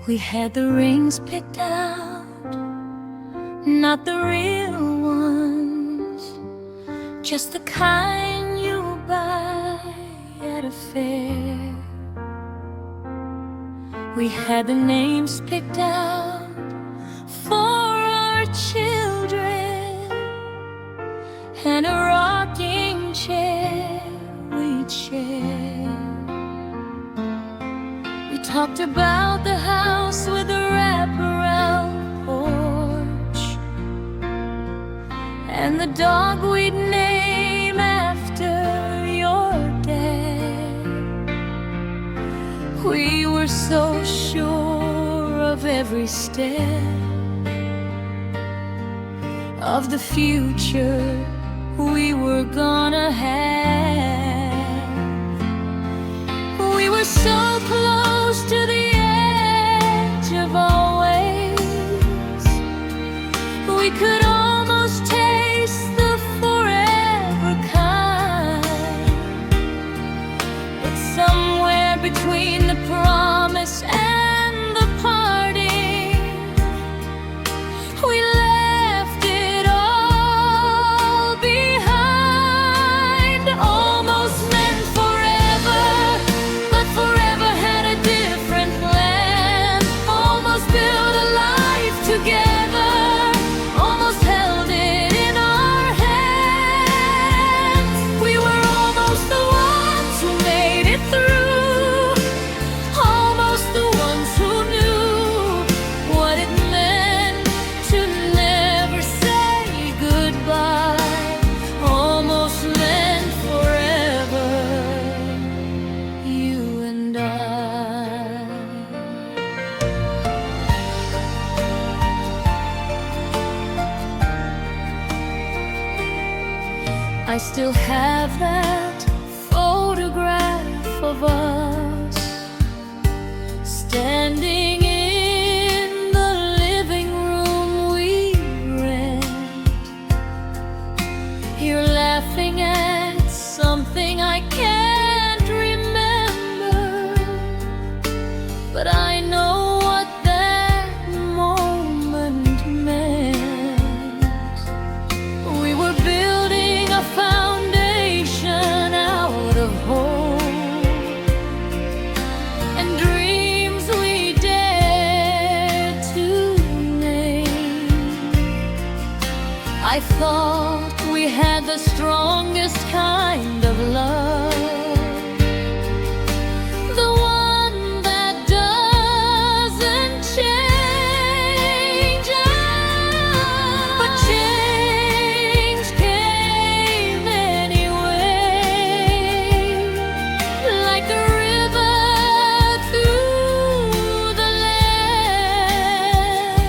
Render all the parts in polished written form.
We had the rings picked out, not the real ones, just the kind you buy at a fair. We had the names picked out for our children, and a rocking chair we'd share. We talked about the house with the wraparound porch, and the dog we'd name after your dad. We were so sure of every step of the future we were gonna have. We were so close to the edge of always, we could almost taste the forever kind. But somewhere between the promise and the parting, we left it all behind. Almost meant forever, but forever had a different plan. Almost built a life together, almost held it in our hands. We were almost the ones who made it through, almost the ones who knew what it meant to never say goodbye. Almost meant forever, you and I still have that photograph of us standing in the living room we rent. You're laughing at something I can't remember, but I know what that moment meant. We were building a foundation out of hope, and dreams we dared to name. I thought we had the strongest kind of love, the one that doesn't change. But change came anyway, like a river through the land,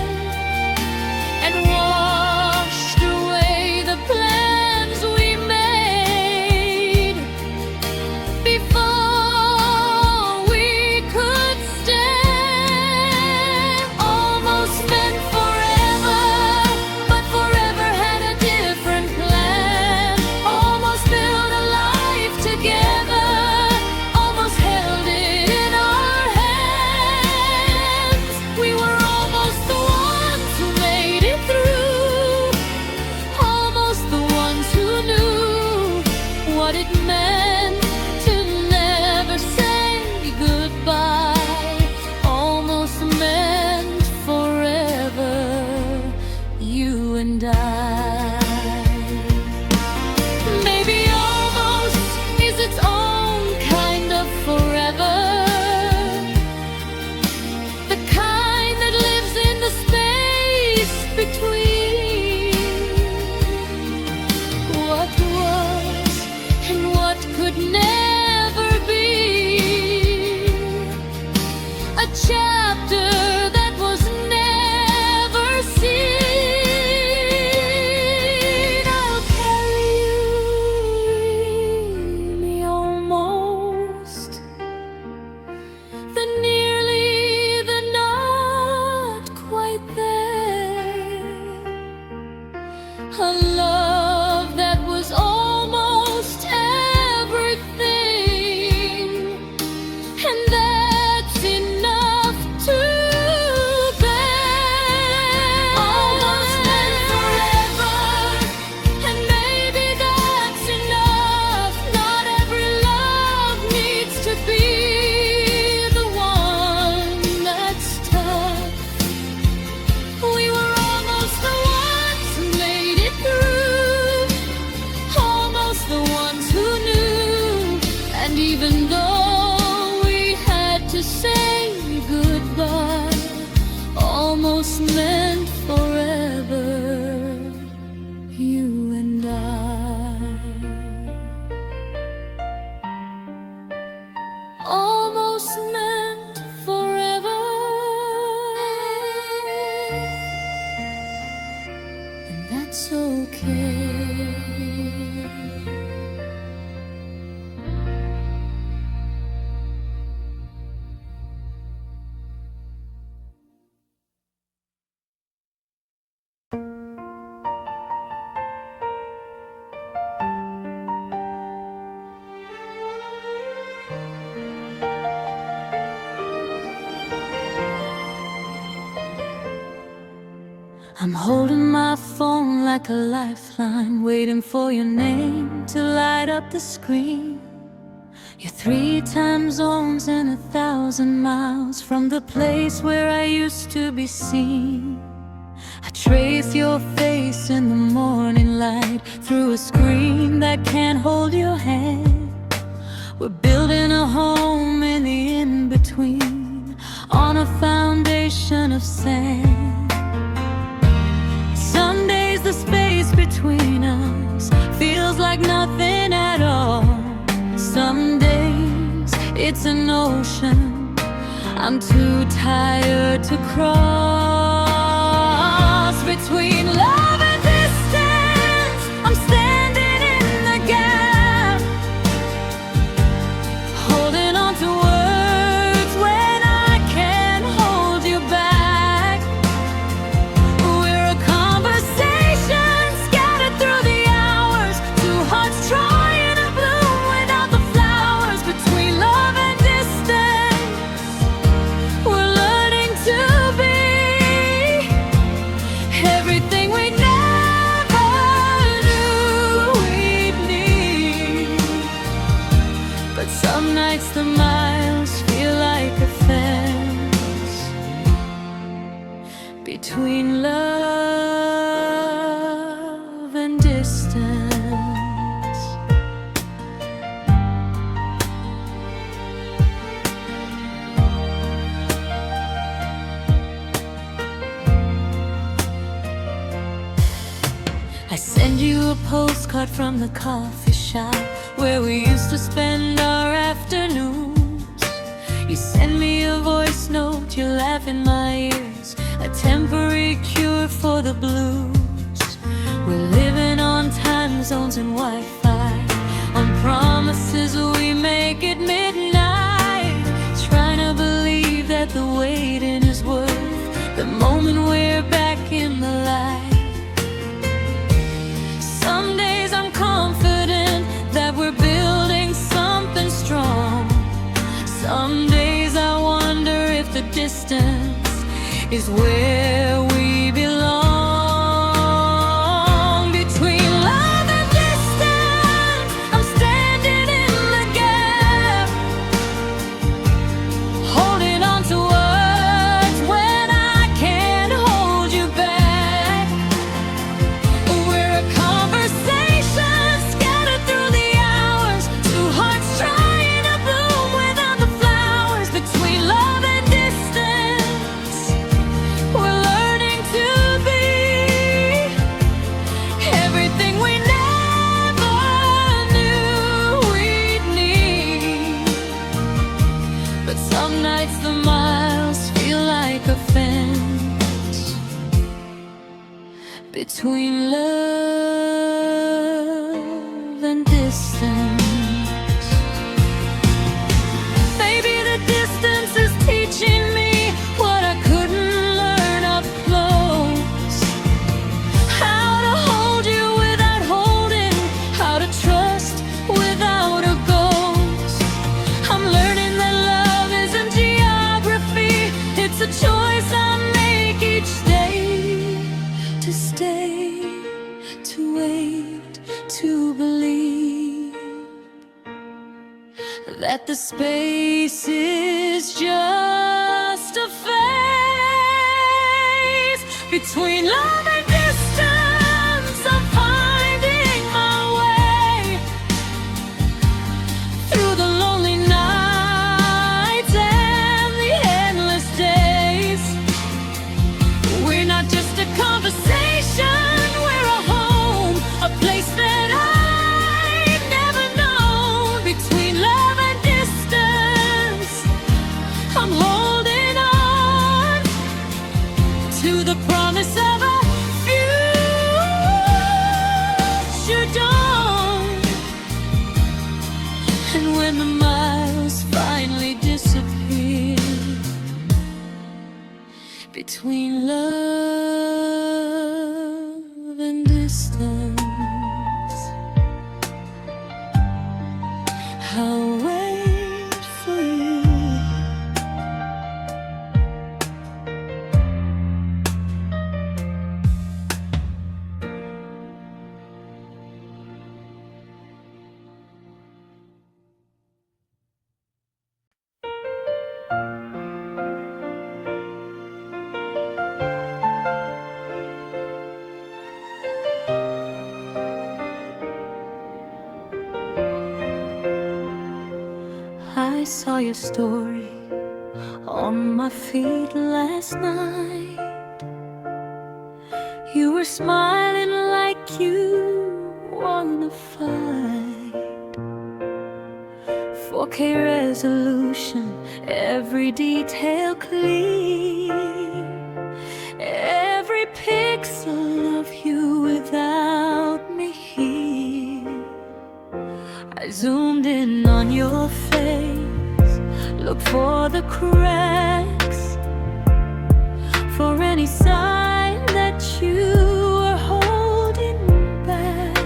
and washed away the plans we made. almost meant forever, you and I. Almost meant forever, and that's okay. I'm holding my phone like a lifeline, waiting for your name to light up the screen. You're 3 time zones and 1,000 miles from the place where I used to be seen. I trace your face in the morning light through a screen that can't hold your hand. We're building a home in the in-between, on a foundation of sand. Some days the space between us feels like nothing at all. Some days it's an ocean I'm too tired to cross. Between love and distance, I'm standing in the gap, holding on to words when I can't hold you back. We're a conversation scattered through the hours, 2 hearts trying to bloom without the flowers. Between love and distance, we're learning to be everything we never knew we'd need. But some nights the miles feel like a fence between love and distance. I send you a postcard from the coffee shop where we used to spend our afternoons. You send me a voice note, you laugh in my ears, a temporary cure for the blues. We're living on time zones and Wi-Fi, on promises we make at midnight, trying to believe that the waiting is worth the moment we're back in the light. Some days I'm confident that we're building something strong. Some days I wonder if the distance is where we belong. Between love and distance, I'm standing in the gap, holding on to words when I can't hold you back. We're a conversation scattered through the hours, 2 hearts trying to bloom without the flowers. Between love and distance, we're learning to be everything we never knew we'd need. But some nights the miles feel like a fence between love and distance. Maybe the distance is teaching me what I couldn't learn up close. How to hold you without holding, how to trust without a ghost. I'm learning that love isn't geography, it's a choice I make each day. To stay, to wait, to believe that the space is just a phase. Between love and distance, I'm finding my way through the lonely nights and the endless days. between love and distance. I'll wait for you. I saw your story on my feed last night. You were smiling like you wanna fight. 4K resolution, every detail clear, every pixel of you without me here. I zoomed in on your face, look for the cracks, for any sign that you were holding back.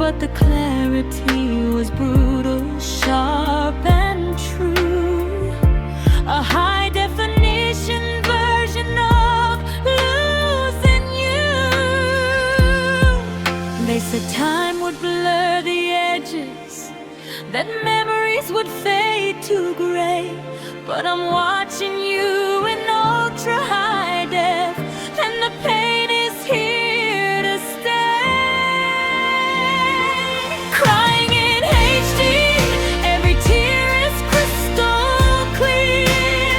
But the clarity was brutal, sharp and true, a high definition version of losing you. They said time would blur the edges, that memories would fade to gray, but I'm watching you in ultra high def, and the pain is here to stay. Crying in HD, every tear is crystal clear.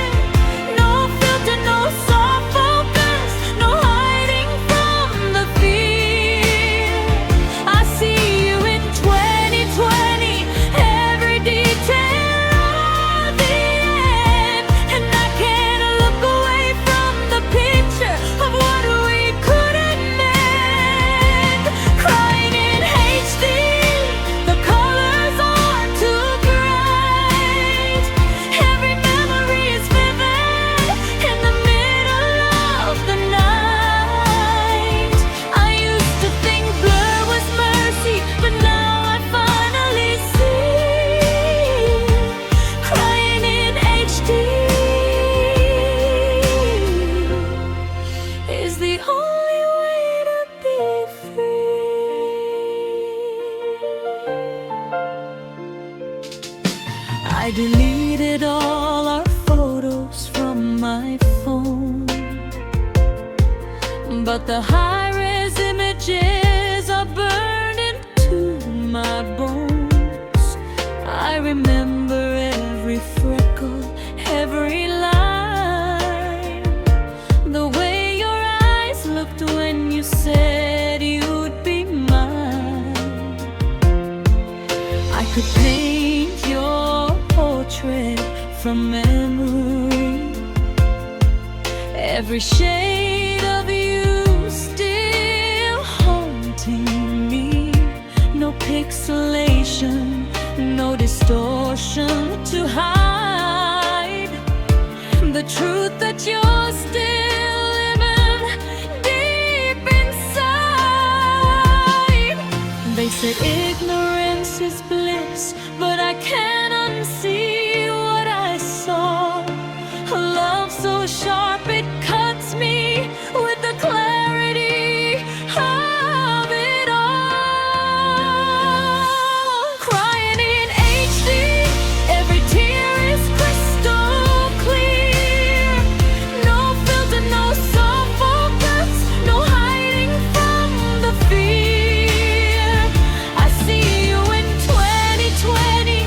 No filter, no soft focus, no hiding from the fear. I see you in 2020, every detail of the end, and I can't look away from the picture of what we could have made. Crying in HD, the colors are too bright. Every memory is vivid in the middle of the night. I used to think blur was mercy, but now I finally see. Crying in HD is the only way to be free. I deleted all our photos from my phone, but the high-res images are burned into my bones. I remember every freckle, every line, the way your eyes looked when you said you'd be mine. I could paint your portrait from memory, every shade of you still haunting me. No pixelation, no distortion to hide the truth that you're still living deep inside. They said ignorance is bliss, but I can't unsee what I saw. A love so sharp it cuts me with the clarity of it all. Crying in HD, every tear is crystal clear. No filter, no soft focus, no hiding from the fear. I see you in 2020,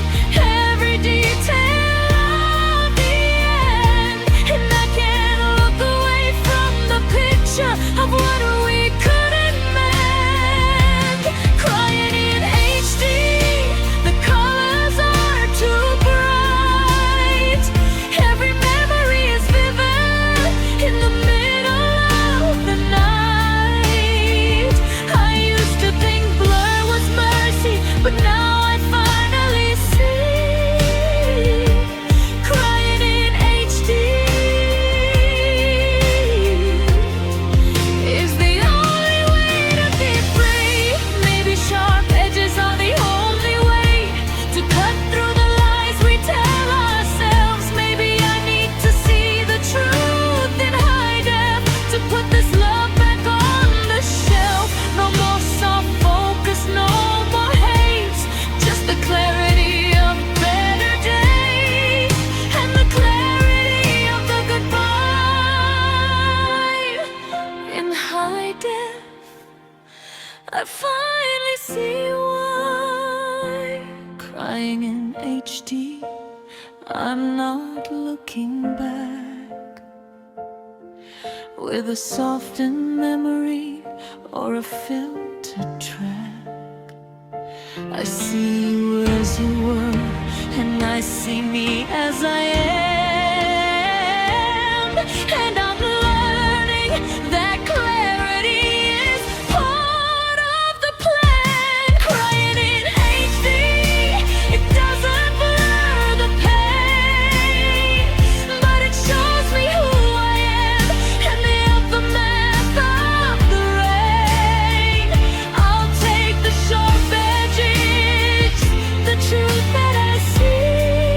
with a softened memory or a filtered track. I see you as you were, and I see me as I am, and I'm learning that clarity is part of the plan. Crying in HD, it doesn't blur the pain, but it shows me who I am and the aftermath of the rain. I'll take the sharp edges, the truth that I see,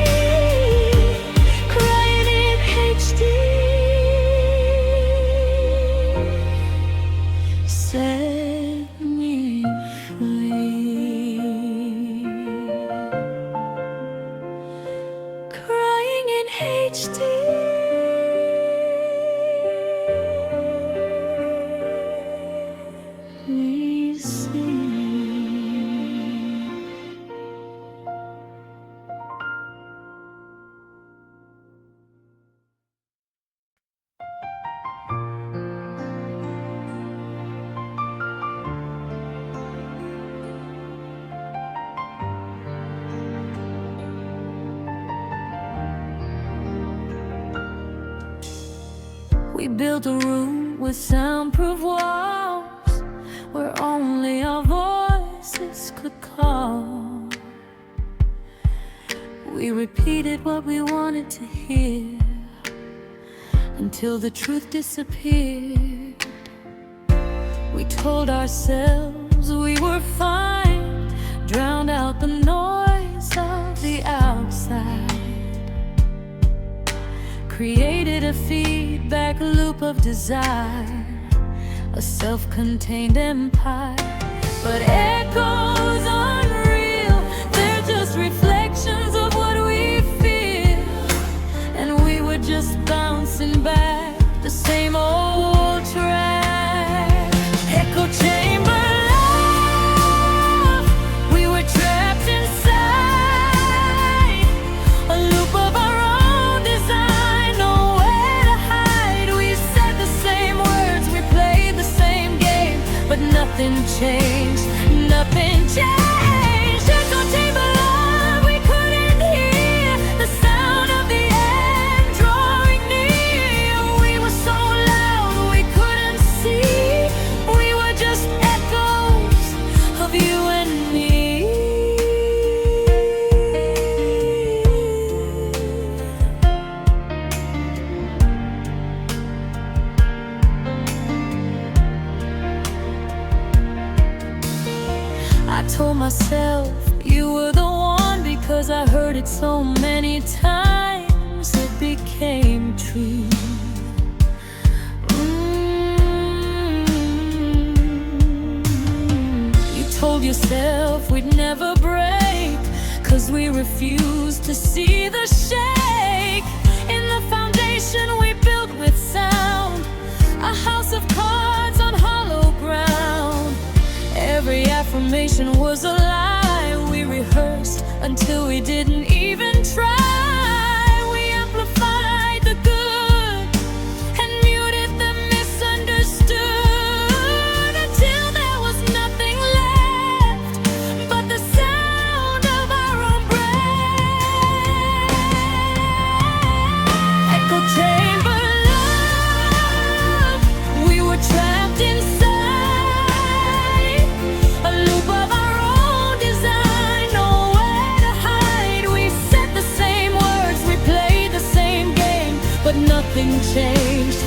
crying in HD. Set me free. Crying in HD. We see. We built a room with soundproof walls where only our voices could call. We repeated what we wanted to hear until the truth disappeared. We told ourselves we were fine, drowned out the noise of the outside, created a feedback loop of desire, a self-contained empire. But echoes unreal, they're just reflections of what we feel, and we were just bouncing back the same old track. Echo chamber love, we were trapped inside a loop of our own design. Nowhere to hide, we said the same words, we played the same game, but nothing changed, nothing changed. Echo chamber love, we couldn't hear the sound of the end drawing near. We were so loud, we couldn't see. We were just echoes of you and me. I told myself you were the one because I heard it so many times it became true. You told yourself we'd never break, 'cause we refused to see the shake in the foundation we built with sound, a house of cards on hollow ground. Every affirmation was a lie we rehearsed until we didn't even try. We amplified the good and muted the misunderstood until there was nothing left but the sound of our own breath. Echo chamber love, we were trapped inside a loop of our own design. Nowhere to hide, we said the same words, we played the same game, but nothing changed,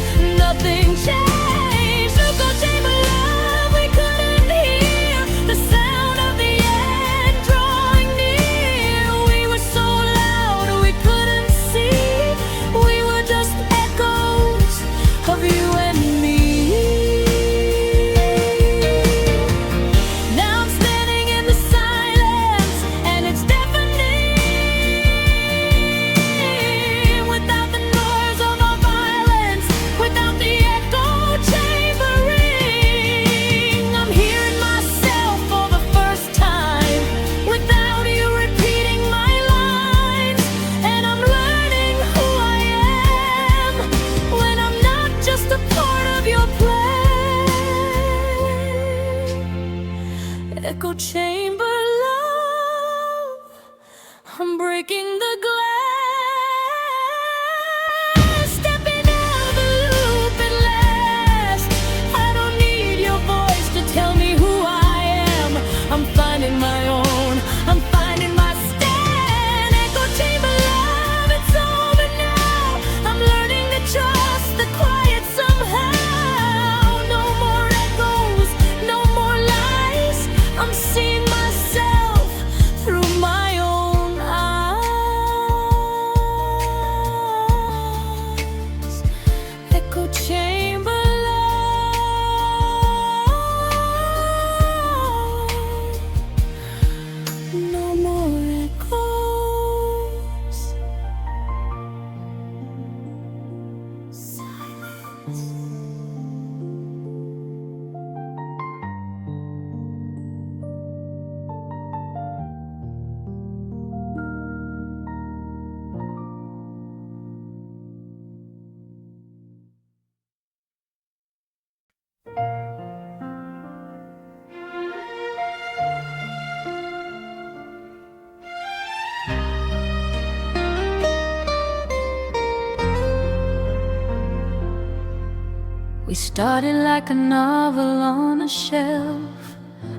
nothing changed. Echo chamber love, we couldn't hear the sound of the end drawing near. We were so loud, we couldn't see. We were just echoes of you and me. Now I'm standing in the silence, and it's deafening. Without the noise of our violence, without the echo chamber. We started like a novel on a shelf,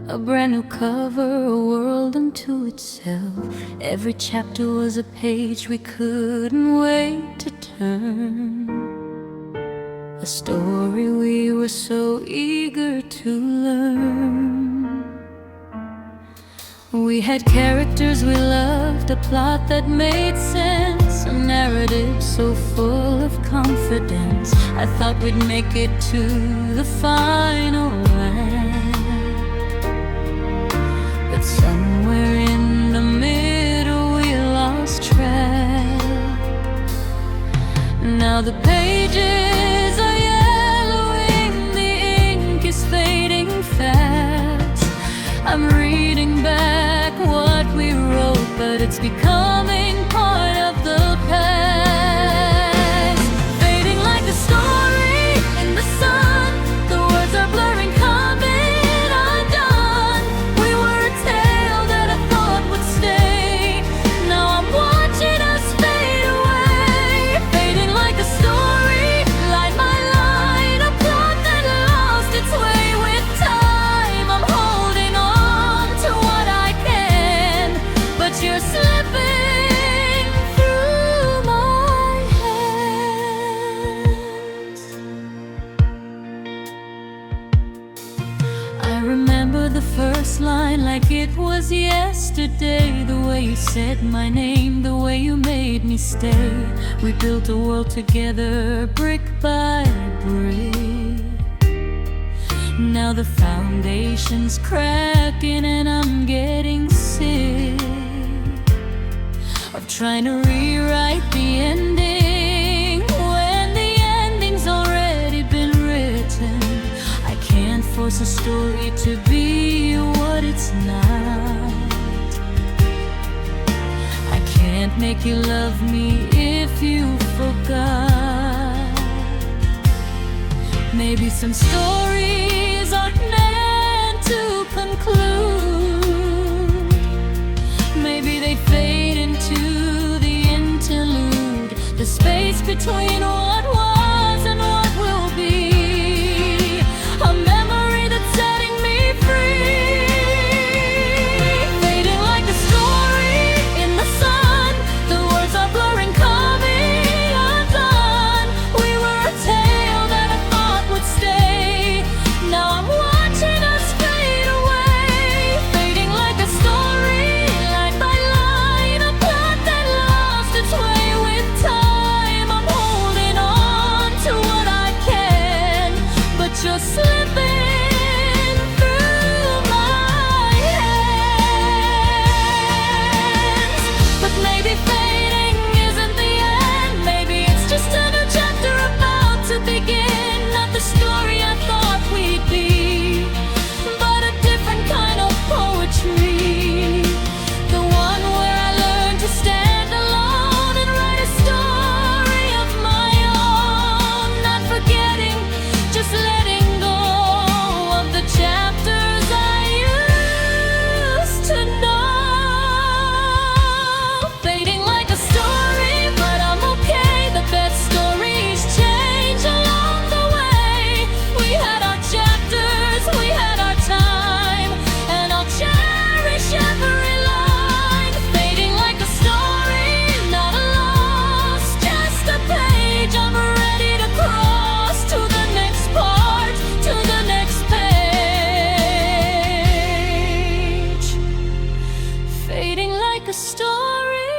a brand new cover, a world unto itself. Every chapter was a page we couldn't wait to turn, a story we were so eager to learn. We had characters we loved, a plot that made sense, a narrative so full of confidence. I thought we'd make it to the final act, but somewhere in the middle we lost track. Now the pages are yellowing, the ink is fading fast. I'm reading back what we wrote, but it's becoming part of the past. Fading like a story in the sun, the words are blurring, coming undone. We were a tale that I thought would stay. Now I'm watching us fade away. Fading like a story, line by line, a plot that lost its way with time. I'm holding on to what I can, but you're slipping through my hands. I remember the first line like it was yesterday. The way you said my name, the way you made me stay. We built a world together, brick by brick. Now the foundation's cracking and I'm getting sick of trying to rewrite the ending when the ending's already been written. I can't force a story to be what it's not. I can't make you love me if you forgot. Maybe some stories aren't meant to conclude. Maybe they fade into the interlude, the space between what was and what will be, a memory that's setting me free. Fading like a story in the sun, the words are blurring, coming undone. We were a tale that I thought would stay. Now I'm watching us fade away. Fading like a story, line by line, a plot that lost its way with time. I'm holding on to what I can, but you're slipping through my hands. But maybe fading isn't the end. Maybe it's just a new chapter about to begin. Not the story I thought we'd be, but a different kind of poetry. The one where I learned to stand alone and write a story of my own. Not forgetting, just letting go of the chapters I used to know. Fading like a story, but I'm okay. The best stories change along the way. We had our chapters, we had our time, and I'll cherish every line. Fading like a story, not a loss, just a page I'm ready to cross to the next part, to the next page. Fading like a story,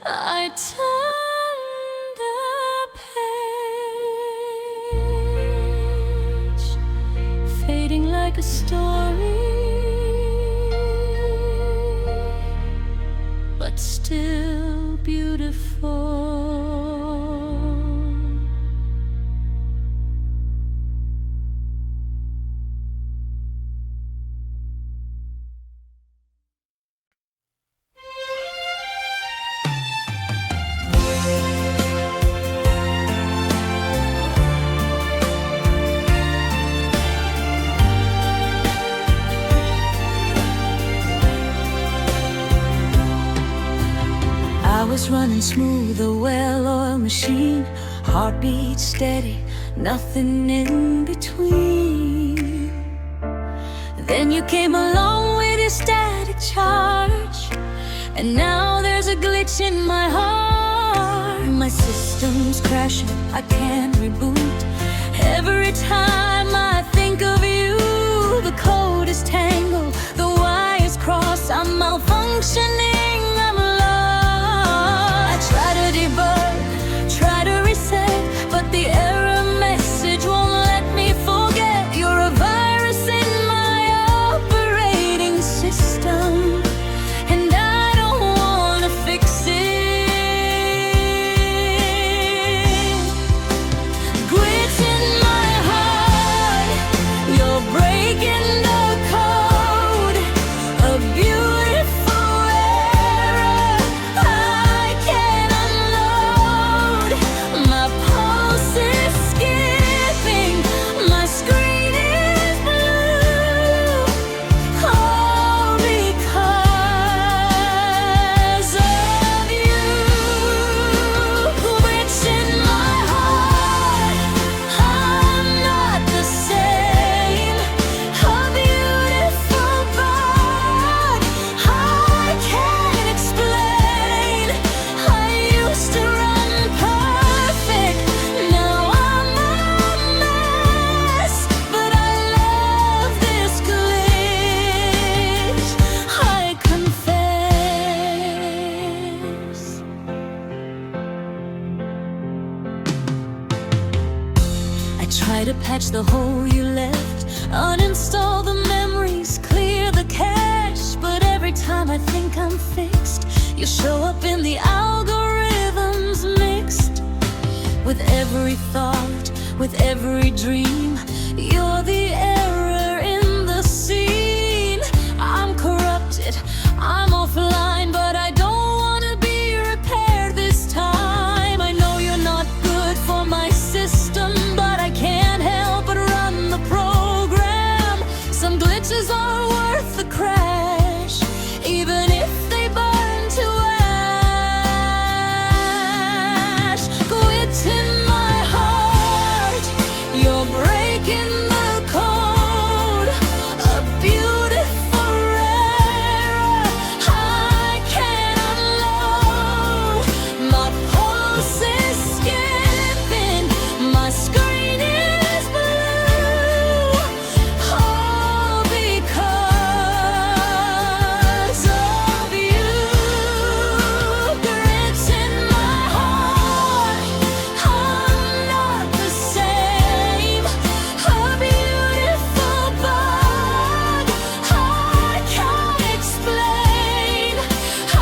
I turn the page. Fading like a story, but still beautiful. was running smooth, a well-oiled machine, heartbeat steady, nothing in between. Then you came along with your static charge, and now there's a glitch in my heart. My system's crashing, I can't reboot. Every time I think of you, the code is tangled, the wires cross, I'm malfunctioning, I'm lost. I try to debug, try to reset, but the error message won't let me forget. You're a virus in my operating system, and I don't wanna fix it. Glitch in my heart, you're breaking the code. A beautiful error I can't unload. My pulse is skipping, my screen is blue, all because of you. Glitch in my heart, I'm not the same. A beautiful bug I can't explain. I used to run perfect, now I'm a mess, but I love this glitch, I confess. I try to patch the hole you left, uninstall the memories, clear the cache, but every time I think I'm fixed, you show up in the algorithms mixed. With every thought, with every dream, you're the error in the scene. I'm corrupted, I'm offline, but I don't wanna be repaired this time. I know you're not good for my system, but I can't help but run the program. Some glitches are worth the crash, even if they burn to ash. Glitch in my heart, you're breaking the code. A beautiful error I can't unload. My pulse is skipping, my screen is blue, all because of you. Glitch in my heart, I'm not the same. A beautiful bug I can't explain. I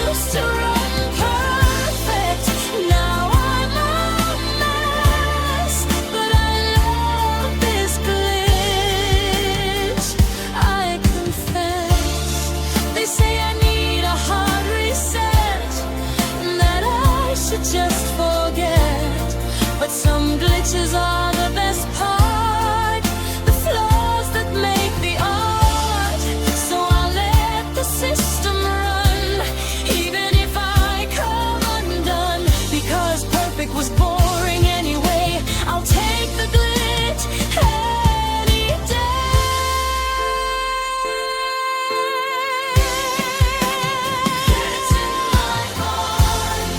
used to run perfect, now I'm a mess, but I love this glitch, I confess. They say I need a hard reset, that I should just forget, but some glitches are the best part, the flaws that make the art. So I'll let the system run, even if I come undone, because perfect was boring anyway. I'll take the glitch any day. Glitch in my heart,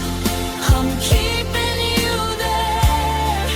I'm keeping you there.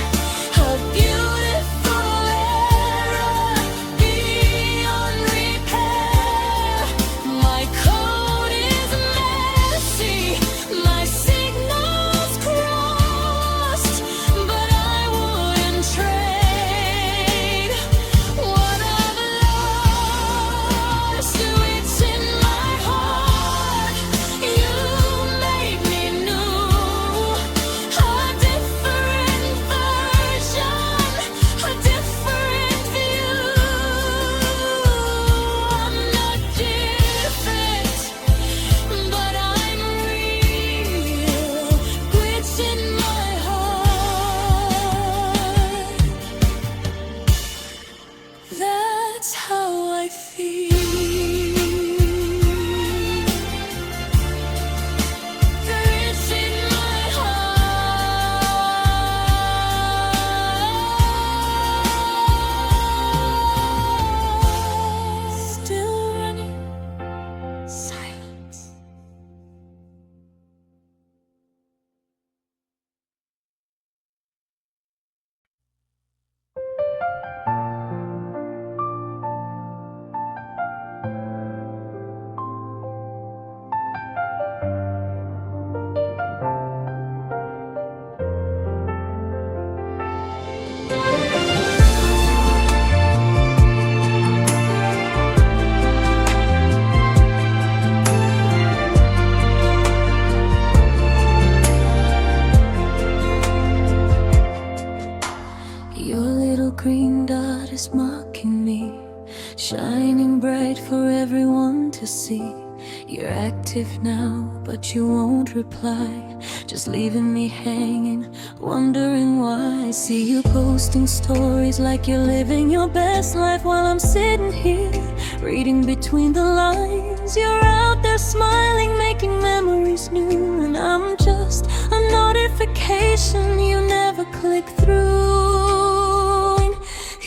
active now, but you won't reply, just leaving me hanging, wondering why. I see you posting stories like you're living your best life, while I'm sitting here, reading between the lines. You're out there smiling, making memories new, and I'm just a notification you never click through.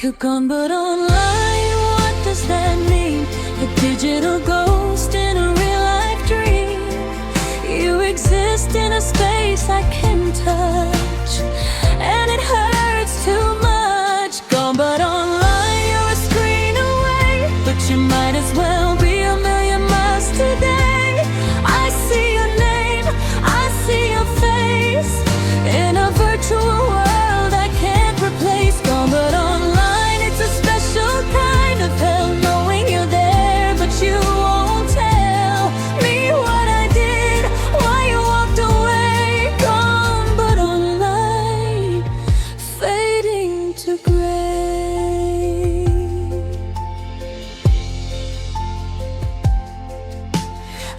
You're gone but online, what does that mean? A digital ghost in a real-life dream. You exist in a space I can touch, and it hurts too much. Gone but online, you're a screen away, but you might as well be a million miles today. I see your name, I see your face, in a virtual world I can't replace. Gone but online, it's a special kind of hell, knowing you're there, but you won't tell me what I did, why you walked away. Gone but online, fading to gray.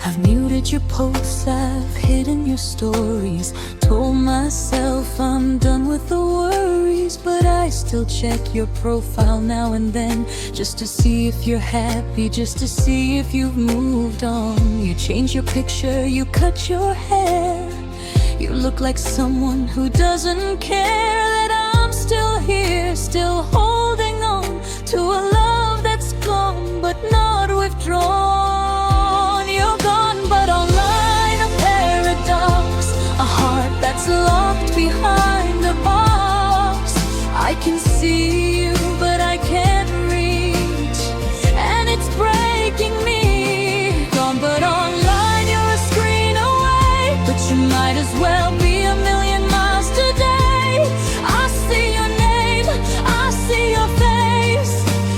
I've muted your posts, I've hidden your stories, told myself I'm done with the worries, but I still check your profile now and then, just to see if you're happy, just to see if you've moved on. You change your picture, you cut your hair, you look like someone who doesn't care that I'm still here, still holding on to a love that's gone but not withdrawn. You're gone but online, a paradox, a heart that's locked behind a box. I can see you, but I can't reach, and it's breaking me. Gone but online, you're a screen away, but you might as well be a million miles today. I see your name, I see your face,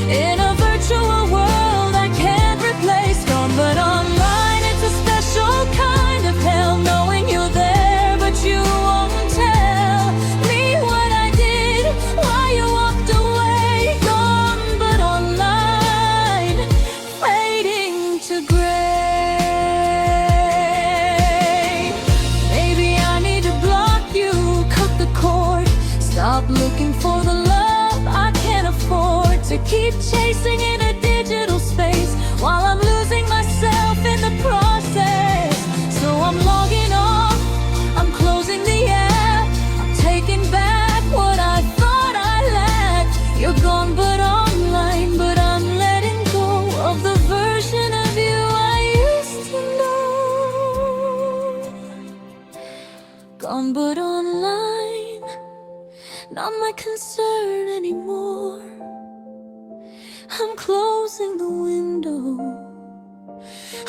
in a virtual world I can't replace. Gone but online, it's a special kind of hell, knowing you're there, but you won't tell me what I did, why you walked away. Gone but online, fading to gray. Maybe I need to block you, cut the cord, stop looking for the love I can't afford, to keep chasing in a digital space while I'm losing myself in the process. So I'm logging off, I'm closing the app, I'm taking back what I thought I lacked. You're gone but online, but I'm letting go of the version of you I used to know. Gone but online, not my concern anymore. I'm closing the window,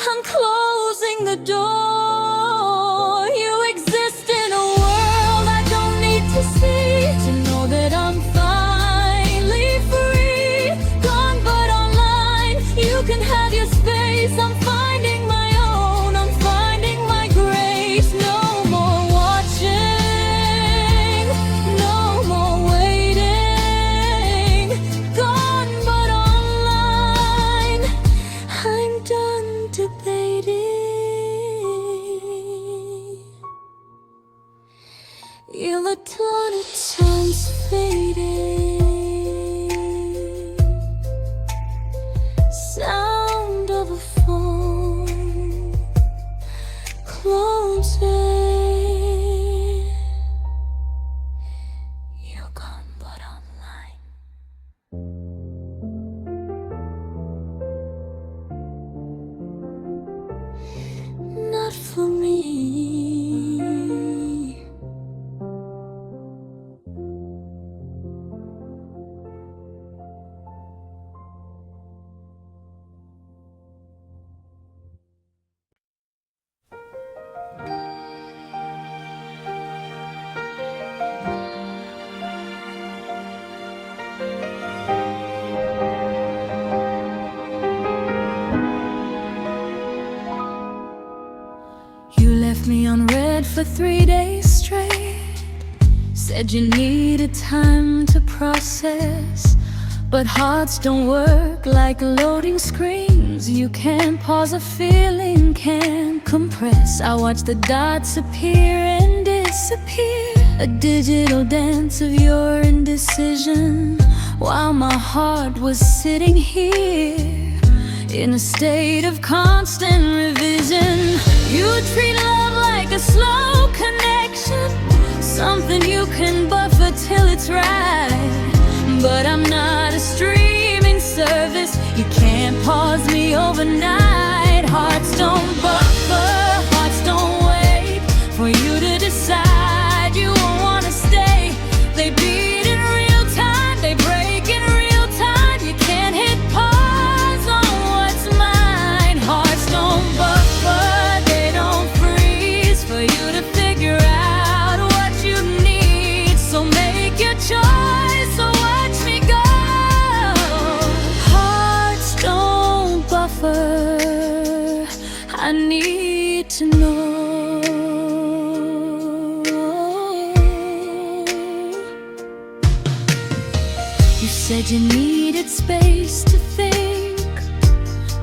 I'm closing the door. You exist in a world I don't need to see, to know that I'm finally free. Gone but online, you can have your space. I'm finding my own, I'm finding my grace. No more watching, no more waiting. Gone but online, I'm done debating. Electronic fading, sound of a phone closing. You're gone but online. Not for me. Left me on red for 3 days straight. Said you needed time to process But hearts don't work like loading screens. You can't pause a feeling, can't compress. I watch the dots appear and disappear, a digital dance of your indecision, while my heart was sitting here in a state of constant revision. You treat love like a slow connection, something you can buffer till it's right. But I'm not a streaming service, you can't pause me overnight. Hearts don't buffer, hearts don't wait for you to decide you won't want to stay. They beat in real time, they break in real time. You can't hit pause on what's mine. Hearts don't buffer, they don't freeze for you to figure out what you need. So make your choice, so watch me go. Hearts don't buffer, I need to know. You said you needed space to think,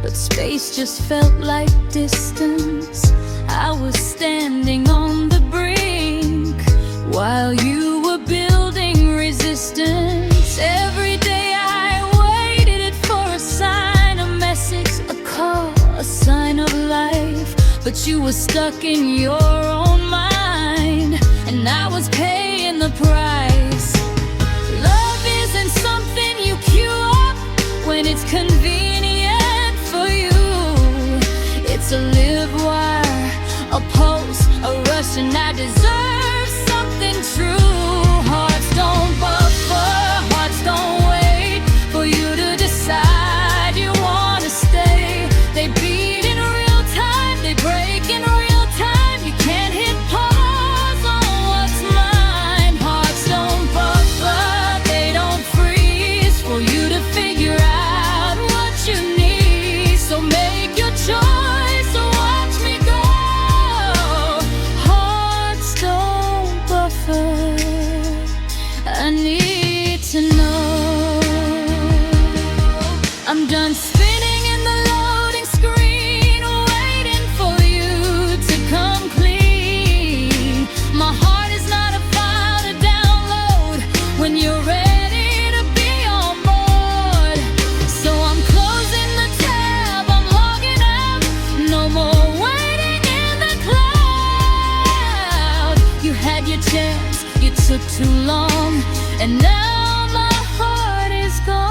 but space just felt like distance. I was standing on the brink while you were building resistance. Every day I waited for a sign, a message, a call, a sign of life. But you were stuck in your own mind, and I was paying the price. Love isn't something you queue up when it's convenient for you. It's a live wire, a pulse, a rush, and I deserve something true. Hearts don't buffer, hearts don't wait for you to decide you want to stay. They beat in real time, they break in real time. You can't hit pause on what's mine. Hearts don't buffer, they don't freeze for you to figure out what you need. So make your choice, so watch me go. Hearts don't buffer, I need to know. I'm done spinning in the loading screen, waiting for you to come clean. My heart is not a file to download when you're ready to be on board. So I'm closing the tab, I'm logging out. No more waiting in the cloud. You had your chance, you took too long, and now my heart is gone.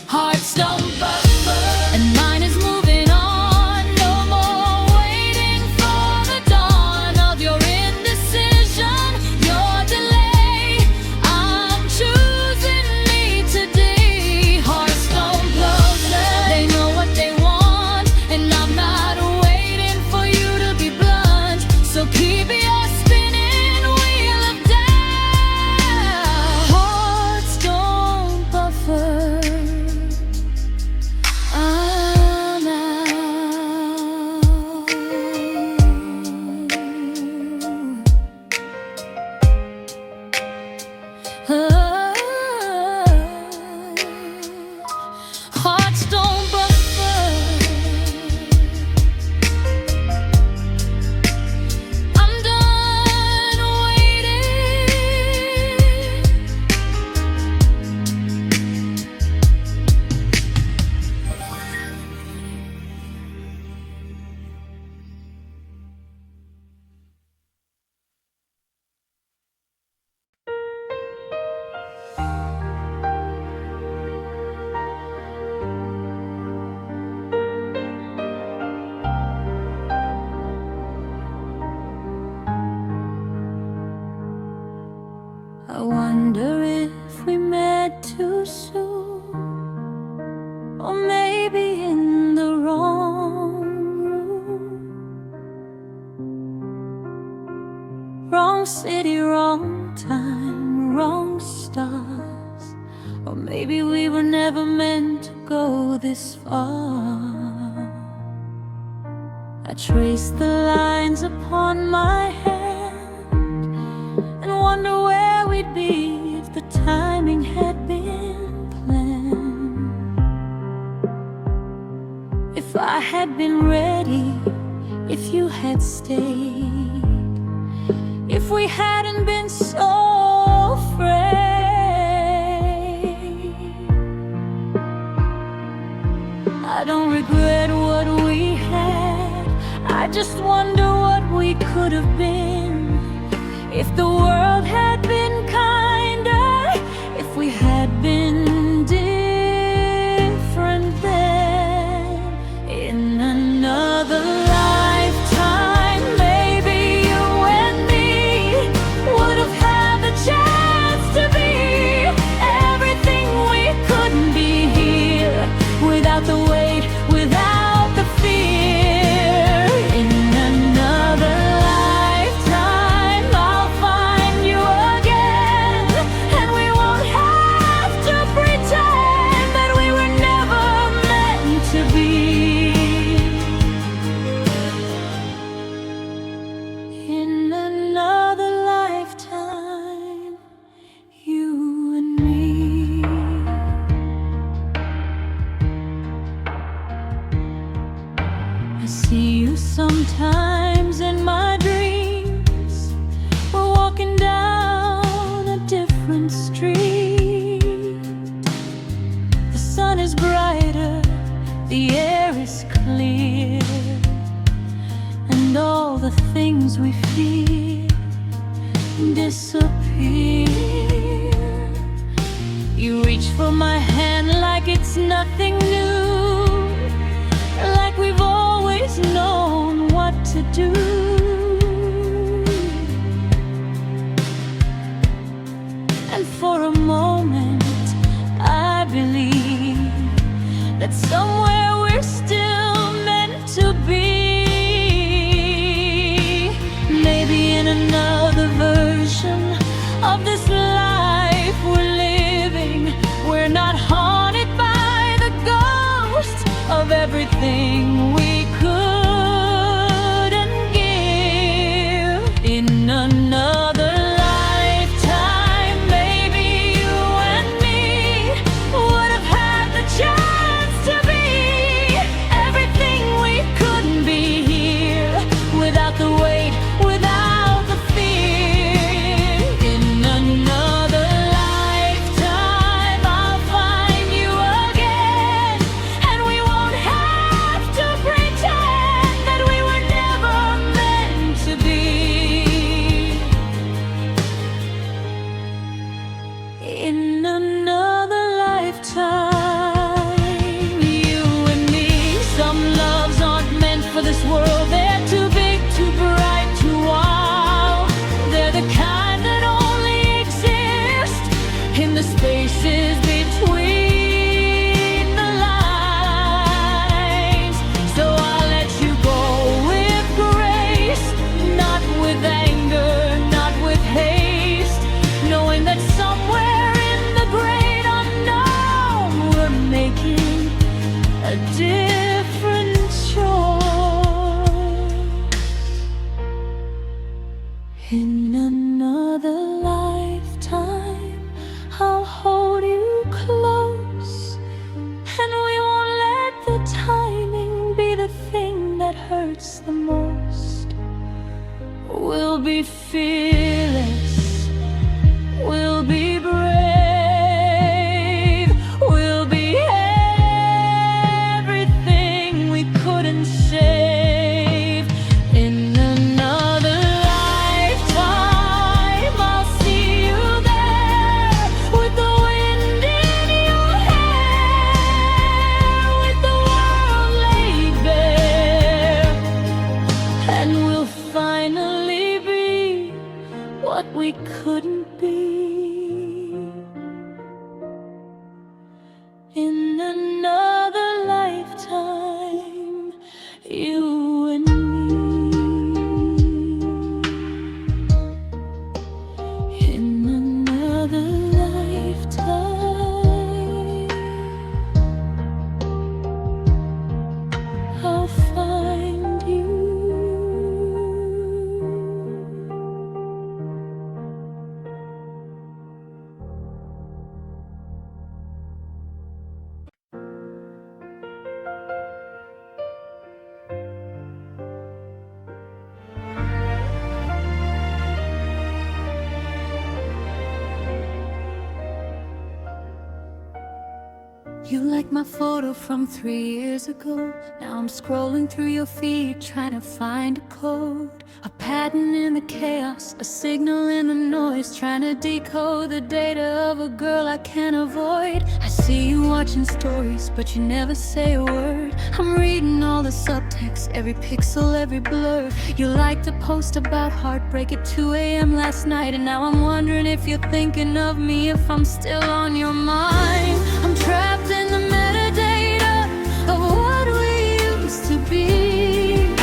Hearts don't buffer, and mine is moving on. No more waiting for the dawn of your indecision, your delay. I'm choosing me today. Hearts don't buffer, they know what they want, and I'm not waiting for you to be blunt. So keep your spinning wheel of doubt. Hearts don't buffer, I'm out. Hearts don't buffer, I'm done waiting. I wonder if we met too soon, or maybe in the wrong room. Wrong city, wrong time, wrong stars. Or maybe we were never meant to go this far. I trace the lines upon my hand and wonder where we'd be I had been ready, if you had stayed, if we hadn't been so afraid. I don't regret what we had, I just wonder what we could have been, if the world had been kinder, if we had been different then. In another lifetime, maybe you and me would have had the chance to be everything we couldn't be here, without the weight, without the fear. In another lifetime, I'll find you again, and we won't have to pretend that we were never meant to be. In another lifetime, you and me. I see you sometimes in my dreams. We're walking down a different street. The sun is brighter, the air is clear, and all the things we fear disappear. You reach for my hand like it's nothing new, like we've always known what to do. And for a moment I believe that somewhere we're still meant to be. Maybe in another version of this life we're living, we're not haunted by the ghost of everything we couldn't give. In another lifetime, maybe you and me would have had the chance to be everything we couldn't be here, without the weight, without the fear. In another lifetime, I'll find you again, and we won't have to pretend that we were never meant to be. In another lifetime, you and me. Some loves aren't meant for this world, they're too big, too bright, too wild. They're the kind that only exist in the spaces between the lines. So I'll let you go with grace, not with anger, not with haste, knowing that somewhere in the great unknown we're making a different choice. In another lifetime, I'll hold you close, and we won't let the timing be the thing that hurts the most. We'll be fearless, we'll be brave, we'll be everything we couldn't save. In another lifetime, I'll see you there, with the wind in your hair, with the world laid bare, and we'll finally be You like my photo from 3 years ago. Now I'm scrolling through your feed, trying to find a code, a pattern in the chaos, a signal in the noise, trying to decode the data of a girl I can't avoid. I see you watching stories, but you never say a word. I'm reading all the subtext, every pixel, every blur. You like to post about heartbreak at 2 a.m. last night, and now I'm wondering if you're thinking of me, if I'm still on your mind. I'm trapped in the metadata of what we used to be,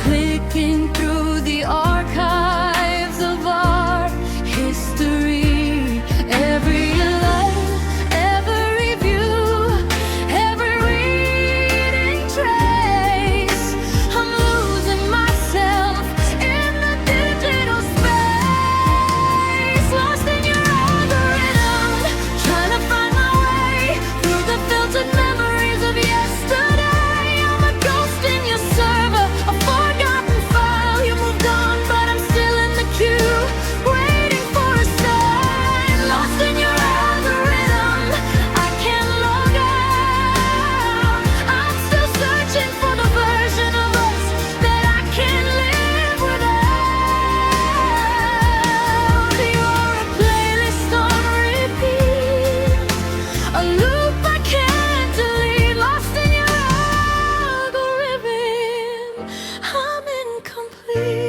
clicking through the archives of our history. Every line, every view, every reading trace. I'm losing myself in the digital space, lost in your algorithm, trying to find my way through the filtered memories of yesterday. I'm a ghost in your server, a forgotten file. You moved on, but I'm still in the queue, waiting for a sign. Lost in your algorithm, I can't log out. I'm still searching for the version of us that I can't live without. You're a playlist on repeat, a loop I can't delete. Lost in your algorithm, I'm incomplete.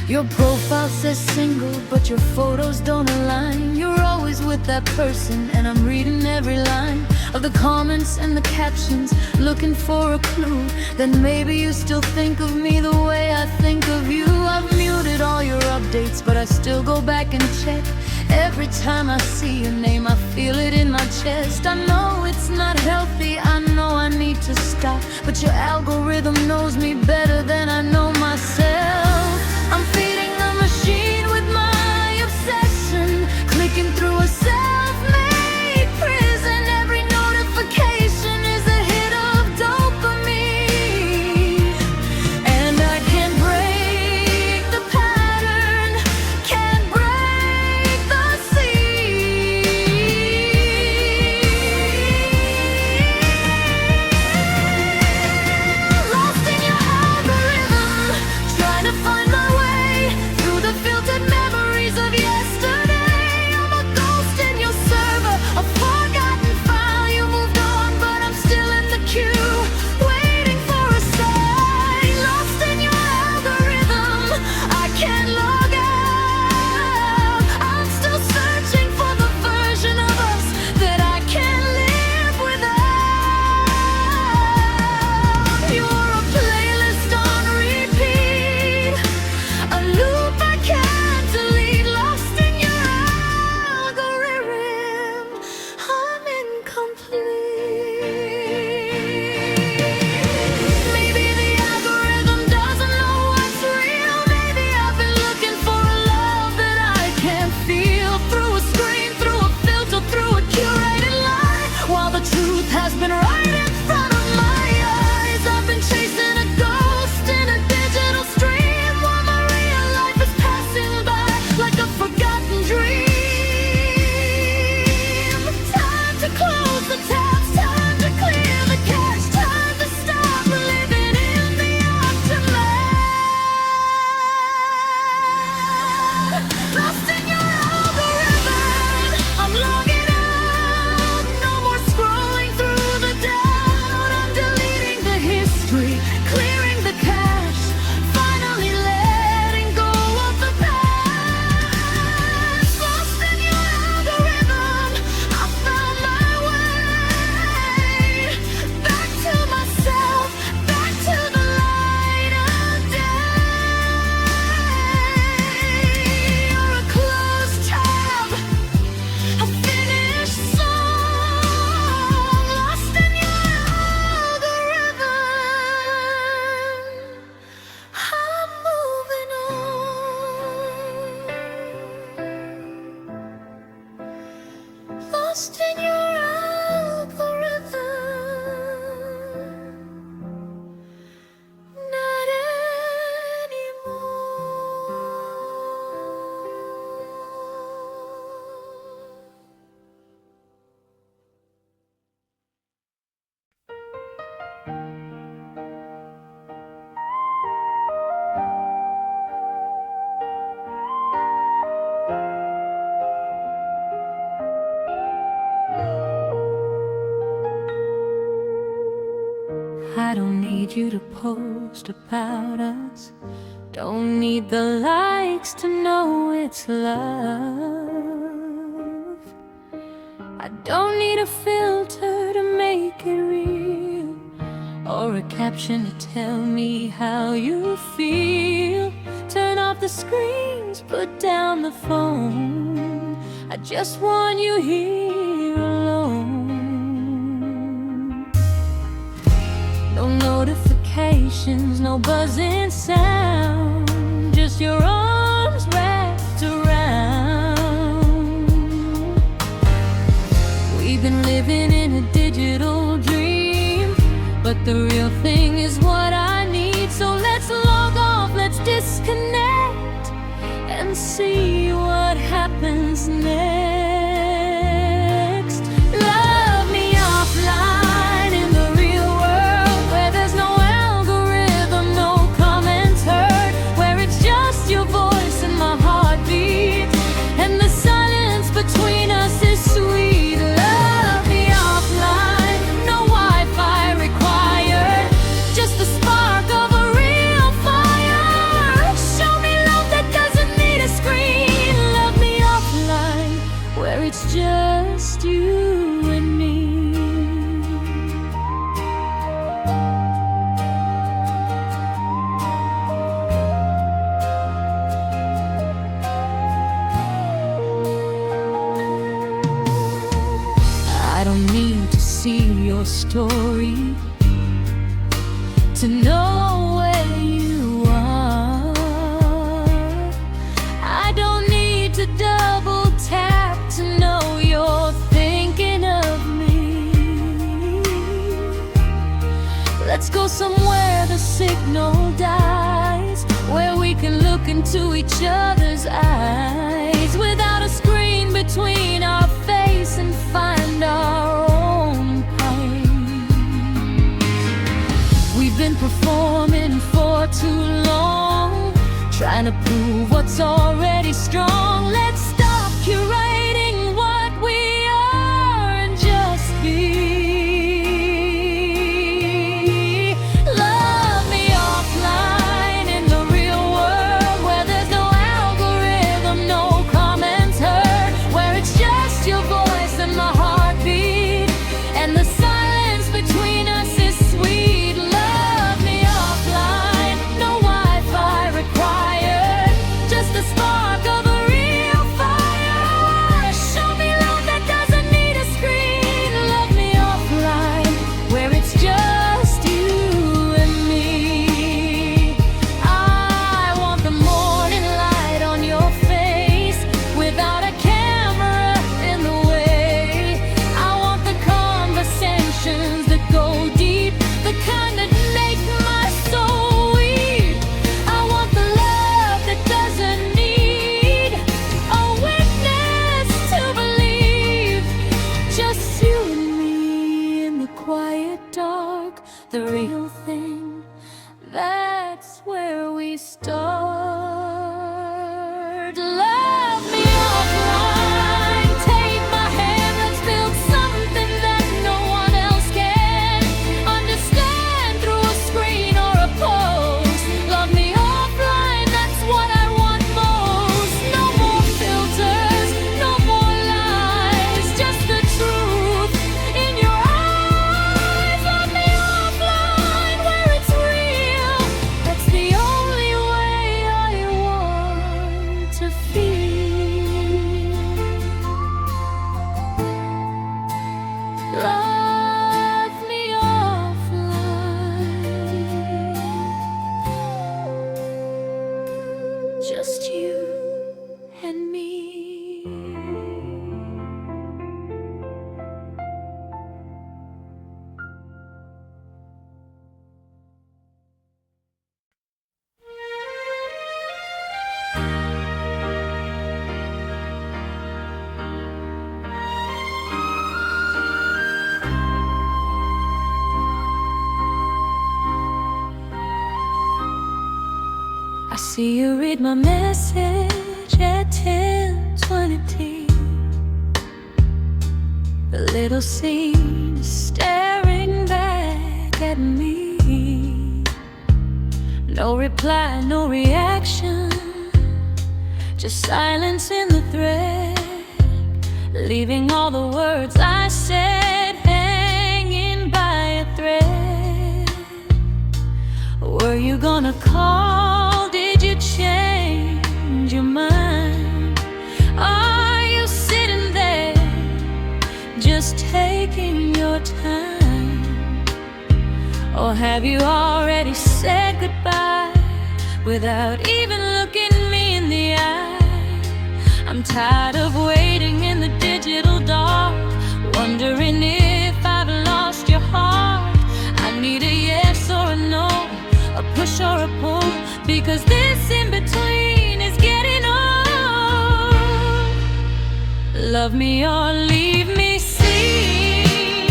Your profile says single, but your photos don't align. You're always with that person, and I'm reading every line of the comments and the captions, looking for a clue. Then maybe you still think of me the way I think of you. I've muted all your updates, but I still go back and check. Every time I see your name, I feel it in my chest. I know it's not healthy, I know I need to stop, but your algorithm knows me better than I know myself. I'm feeding the machine with my obsession, clicking through a self-made prison. Every notification is a hit of dopamine, and I can't break the pattern, can't break the seal. Lost in your algorithm, trying to find I don't need you to post about us. Don't need the likes to know it's love. I don't need a filter to make it real, or a caption to tell me how you feel. Turn off the screens, put down the phone. I just want you here alone. No notifications, no buzzing sound, just your arms wrapped around. We've been living in a digital dream, but the real thing is what I need. So let's log off, let's disconnect, and see what happens next. Love me offline in the real world, where there's no algorithm, no comments heard, where it's just your voice and my heartbeat, and the silence between us is sweet. Love me offline, no Wi-Fi required, just the spark of a real fire. Show me love that doesn't need a screen. Love me offline, where it's just you and me. I don't need to see your story to know where you are. I don't need to double tap to know you're thinking of me. Let's go somewhere the signal dies, where we can look into each other's eyes, without a screen between our face, and find our own pain. We've been performing for too long, trying to prove what's already strong. Let's stop curating what we are and just be. Love me offline in the real world, where there's no algorithm, no comments heard, where it's just your voice and my heartbeat, and the silence between us is sweet. Love me offline, no Wi-Fi required, just the spark of a real fire. Show me love that doesn't need a screen. Love me offline, where it's just you and me. I want the morning light on your face, without a camera in the way. I want the conversations that go deep, the kind that make my soul weep. I want the love that doesn't need a witness to believe. Just you and me in the quiet dark, the real thing, that's where we start. Love me offline, take my hand, let's build something that no one else can understand through a screen or a post. Love me offline, that's what I want most. No more filters, no more lies, just the truth in your eyes. Love me offline, where it's real, that's the only way I want to feel. Love me offline, just you and me. I see you read my message at 10:20. The little scene is staring back at me. No reply, no reaction, just silence in the thread, leaving all the words I said hanging by a thread. Were you gonna call? Did you change your mind? Are you sitting there just taking your time? Or have you already said goodbye without even looking me in the eye? I'm tired of waiting in the digital dark, wondering if I've lost your heart. I need a yes or a no, a push or a pull, because this in between is getting old. Love me or leave me, see.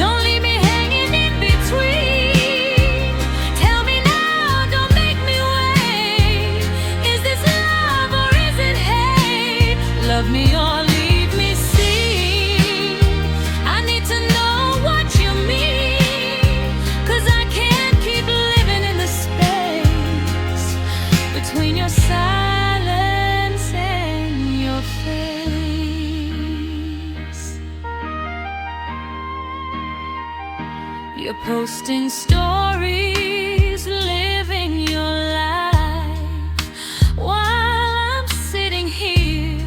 Don't leave me hanging in between. Tell me now, don't make me wait. Is this love or is it hate? Love me or leave me, see. I need to know what you mean, 'cause I can't keep living in the space between your silence and your face. You're posting stories, living your life, while I'm sitting here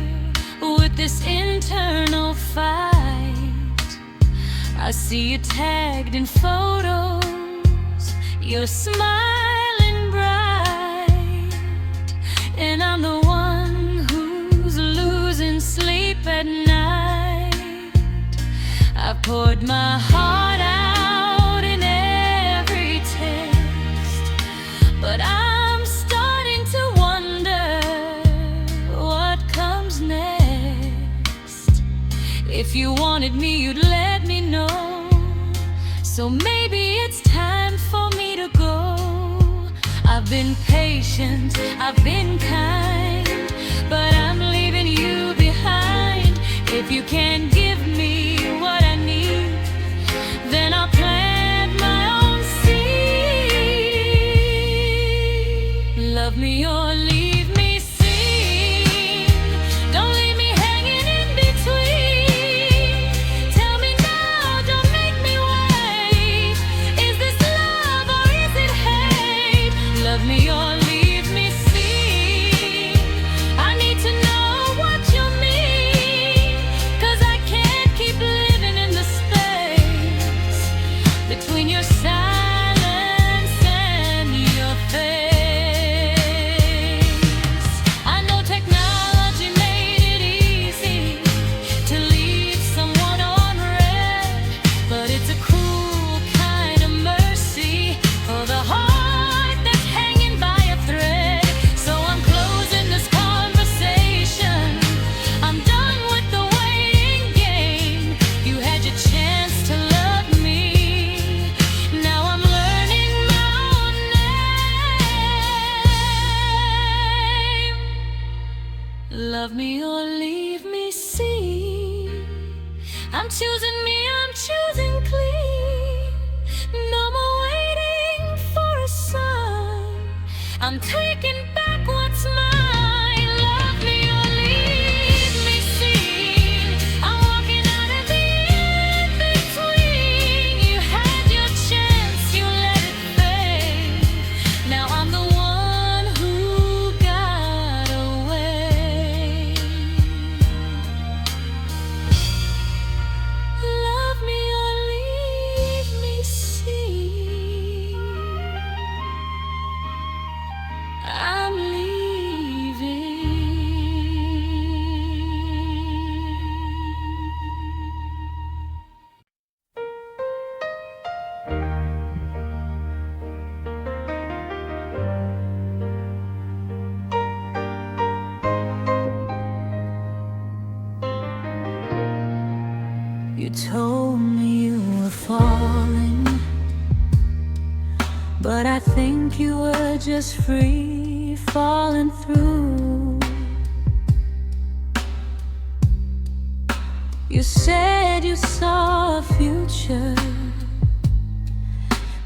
with this internal fight. I see you tagged in photos, you're smiling bright, and I'm the one who's losing sleep at night. I've poured my heart out in every text, but I'm starting to wonder what comes next. If you wanted me, you'd let me know. So maybe it's time for me to go. I've been patient, I've been kind, but I'm leaving you behind. If you can't give me what I need, then I'll plant my own seed. Love me or leave me, see. Don't leave me hanging in between. Tell me now, don't make me wait. Is this love or is it hate? Love me or leave me, see. I need to know what you mean, 'cause I can't keep living in the space between your silence and your face. I know technology made it easy to leave someone on red, but it's a cruel kind of mercy for the heart that's hanging by a thread. So I'm closing this conversation. I'm done with the waiting game. You had your chance to love me. Now I'm learning my own name. Love me or leave me, see. I'm choosing me, I'm choosing clean. No more waiting for a sign. I'm taking back what's mine. Love me or leave me, see. I'm walking out of the in-between. You had your chance, you let it fade. Now I'm the one who got away. Love me or leave me, see. I'm leaving. You told me you were falling, but I think you were just free falling through. You said you saw a future,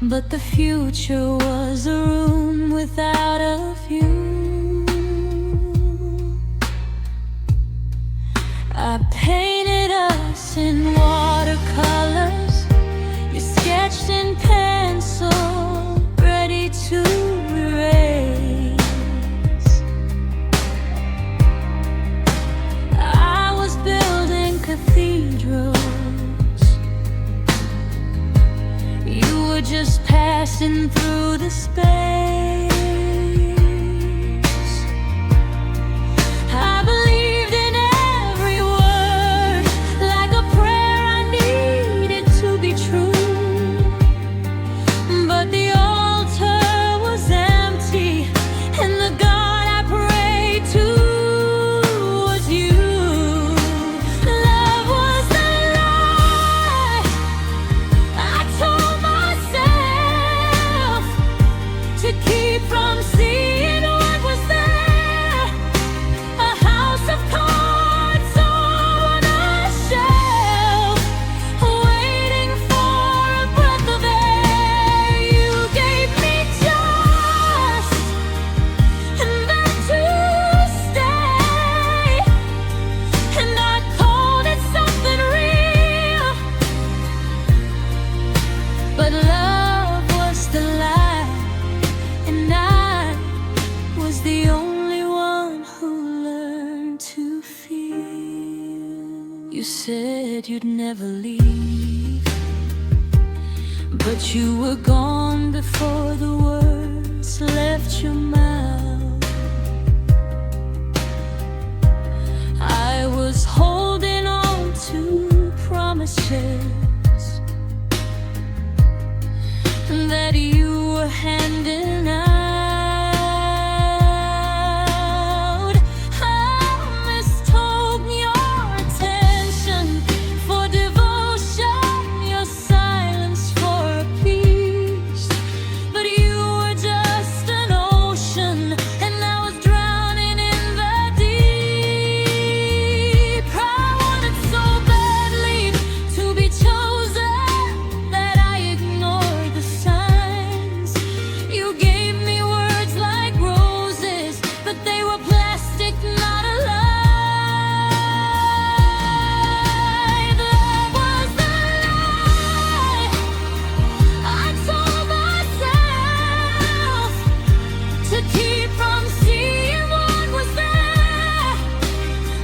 but the future was a room without a view. I painted us in watercolors, you sketched in pencil, ready to erase. I was building cathedrals, you were just passing through the space. I believed in every word, like a prayer I needed to be true. But the altar was empty, and the God I prayed to was you. Love was the lie I told myself to keep from seeing what was there. A house of cards on a shelf, waiting for a breath of air. You gave me just enough to stay, and I called it something real. But love was the lie, and I was the only one who learned to feel. You said you'd never leave, but you were gone before the words left your mouth. I was holding on to promises that you were handing out. I mistook your attention for devotion, your silence for a peace. But you were just an ocean, and I was drowning in the deep. I wanted so badly to be chosen that I ignored the signs. You gave me words like roses, but they were plastic, not alive. Love was the lie I told myself to keep from seeing what was there.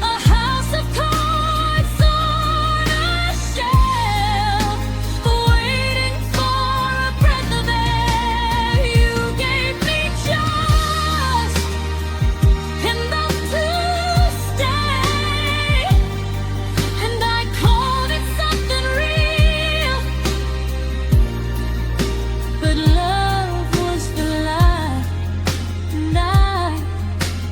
A house of cards on a shelf, waiting for a breath of air. You gave me just enough to stay, and I called it something real. But love was the lie, and I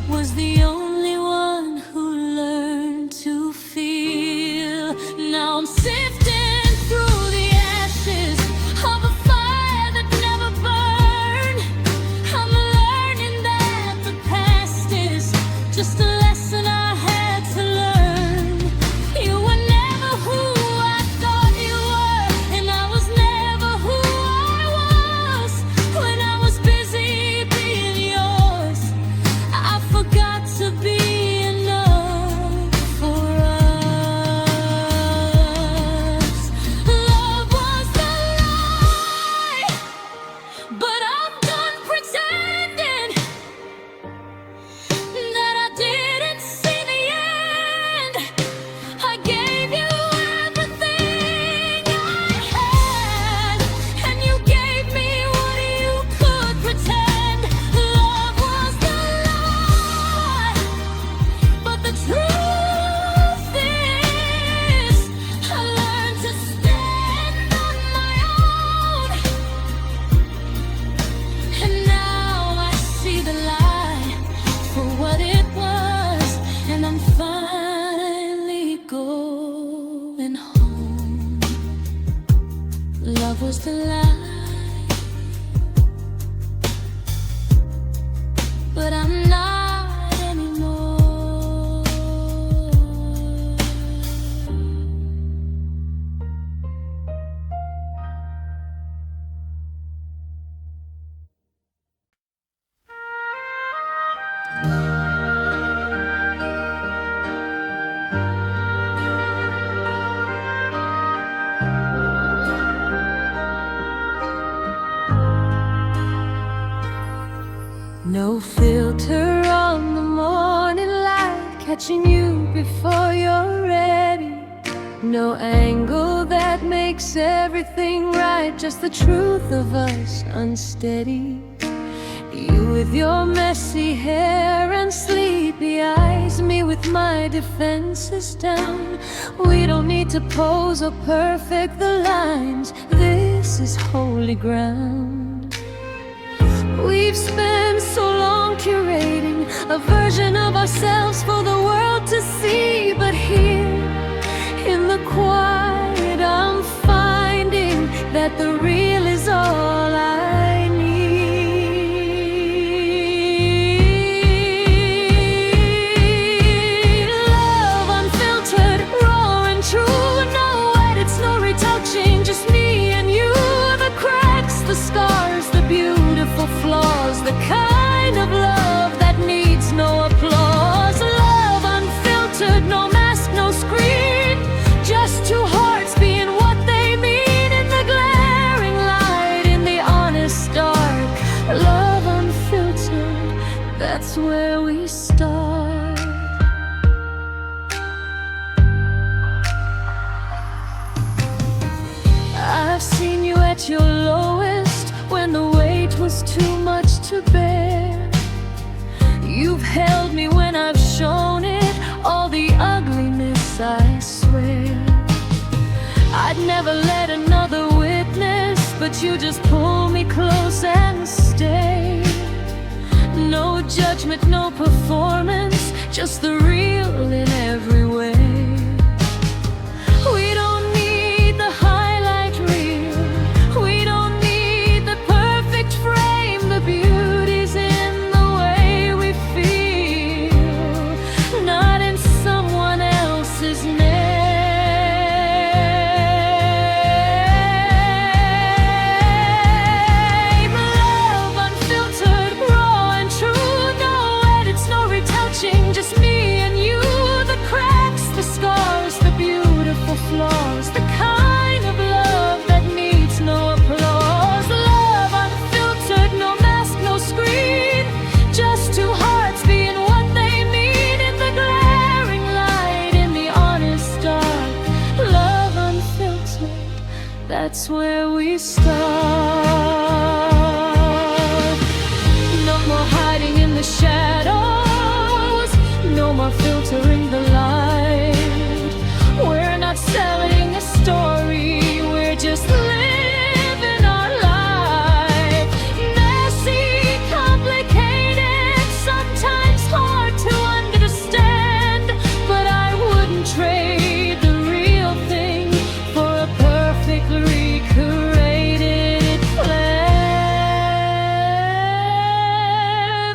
was the only one who learned to feel. Now I'm sifting through the ashes of a fire that never burned. I'm learning that the past is just a lesson I had to learn. You were never who I thought you were, and I was never who I was. When I was busy being yours, I forgot to be enough for us. Love was the lie, but I'm done pretending that I didn't see the end. I gave you everything I had, and you gave me what you could pretend. Love was the lie, but the truth is I learned to stand on my own, and now I see the lie for what it was, and I'm finally going home. Love was the lie, but I'm not anymore. No filter on the morning light, catching you before you're ready. No angle that makes everything right, just the truth of us unsteady. You with your messy hair and sleepy eyes, me with my defenses down. We don't need to pose or perfect the lines, this is holy ground. We've spent so long curating a version of ourselves for the world to see, but here in the quiet I'm finding that the real is all I need. Love unfiltered, raw and true, no edits, no retouching, just me and you. The cracks, the scars, the beautiful flaws, the kind of love that needs no applause. Love unfiltered, no mask, no screen, just two hearts being what they mean. In the glaring light, in the honest dark, love unfiltered, that's where we start. I've seen you at your lowest, when the weight was too much to bear. You've held me when I've shown it, all the ugliness, I swear. I'd never let another witness, but you just pull me close and stay. No judgment, no performance, just the real in every way. We don't need the highlight reel, we don't need the perfect frame. The beauty's in the way we feel, not in someone else's name. Love unfiltered, raw and true, no edits, no retouching, just me and you. The cracks, the scars, the beautiful flaws, the kind of love that needs no applause. Love unfiltered, no mask, no screen, just two hearts being what they mean. In the glaring light, in the honest dark, love unfiltered, that's where we start. No more hiding in the shadows, no more filtering the light. We're not selling a story, we're just living our life. Messy, complicated, sometimes hard to understand, but I wouldn't trade the real thing for a perfectly recreated plan.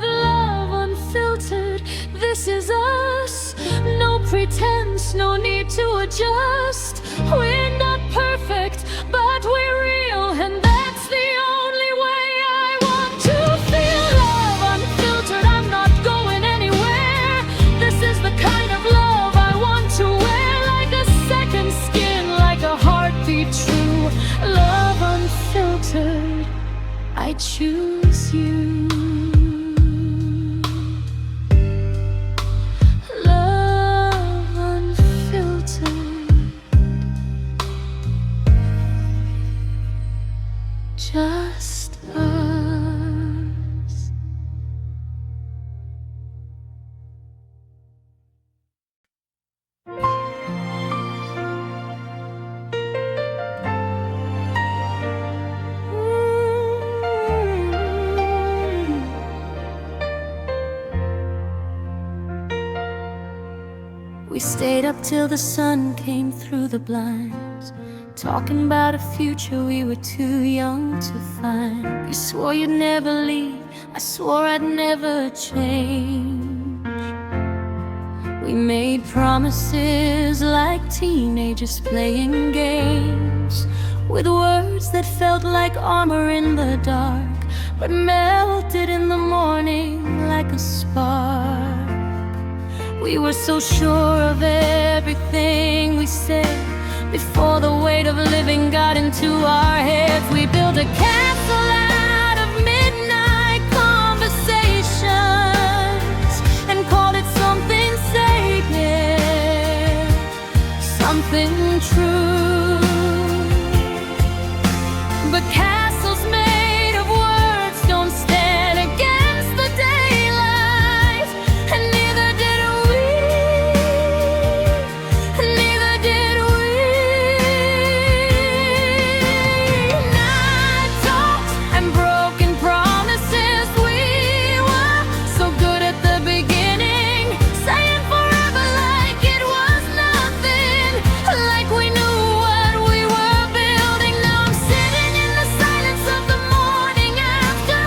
Love unfiltered, this is us. No pretense, no need to adjust. We're not perfect, but we're real, and that's the only way I want to feel. Love unfiltered, I'm not going anywhere. This is the kind of love I want to wear, like a second skin, like a heartbeat true. Love unfiltered, I choose you. Love unfiltered, just us. We stayed up till the sun came through the blinds, talking about a future we were too young to find. You swore you'd never leave, I swore I'd never change. We made promises like teenagers playing games, with words that felt like armor in the dark, but melted in the morning like a spark. We were so sure of everything we said, before the weight of living got into our heads. We built a castle out of midnight conversations, been true. But castles made of words don't stand against the daylight, and neither did we, neither did we. Night talks and broken promises, we were so good at the beginning, saying forever like it was nothing, like we knew what we were building. Now I'm sitting in the silence of the morning after,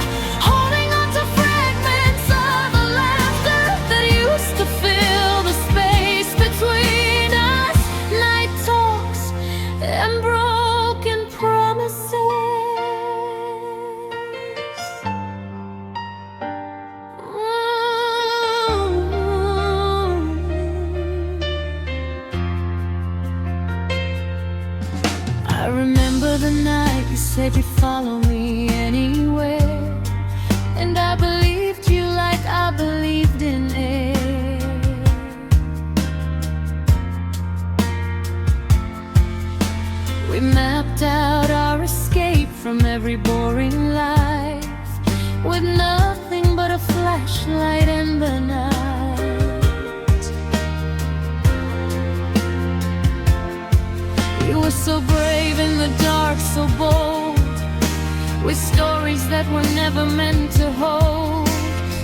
holding on to fragments of a laughter that used to fill the space between us. Night talks and broken promises. I remember the night you said you'd follow me anywhere, and I believed you like I believed in air. We mapped out our escape from every boring life, with nothing but a flashlight in the night. You were so brave in the dark, so bold, with stories that were never meant to hold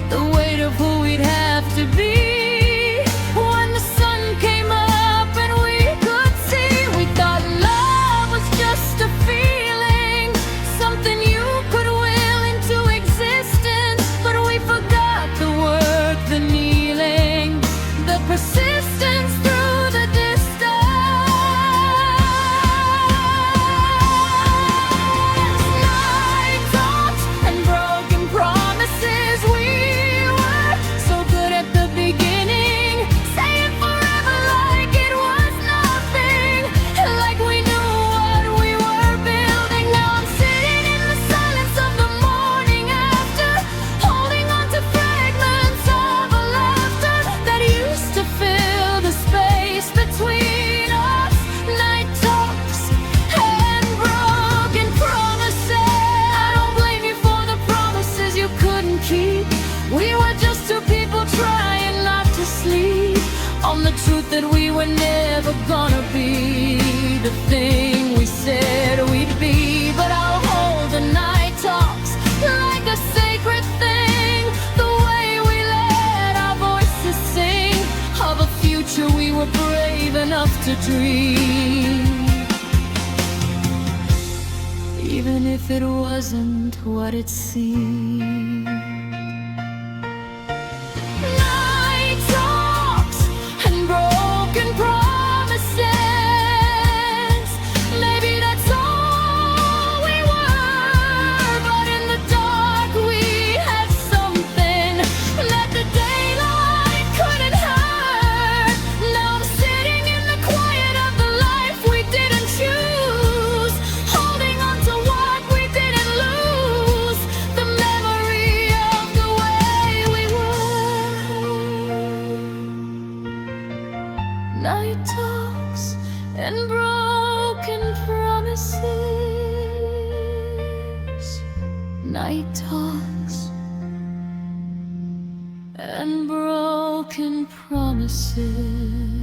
the weight of who we'd have to be. When the sun came up and we could see, we thought love was just a feeling, something you could will into existence. But we forgot the work, the kneeling, the persistence through the distance. Night talks and broken promises, we were so good at the beginning, saying forever like it was nothing, like we knew what we were building. Now I'm sitting in the silence of the morning after, holding on to fragments of a laughter that used to fill the space between us. Night talks and broken promises. I don't blame you for the promises you couldn't keep. We were just two people trying not to sleep on the truth that we were never gonna be the thing we said we'd be. But I'll hold the night talks like a sacred thing, the way we let our voices sing of a future we were brave enough to dream, even if it wasn't what it seemed. Night talks and broken promises, maybe that's all we were. But in the dark we had something that the daylight couldn't hurt. Now I'm sitting in the quiet of the life we didn't choose, holding on to what we didn't lose, the memory of the way we were. Night talks and broken promises. Night talks and broken promises.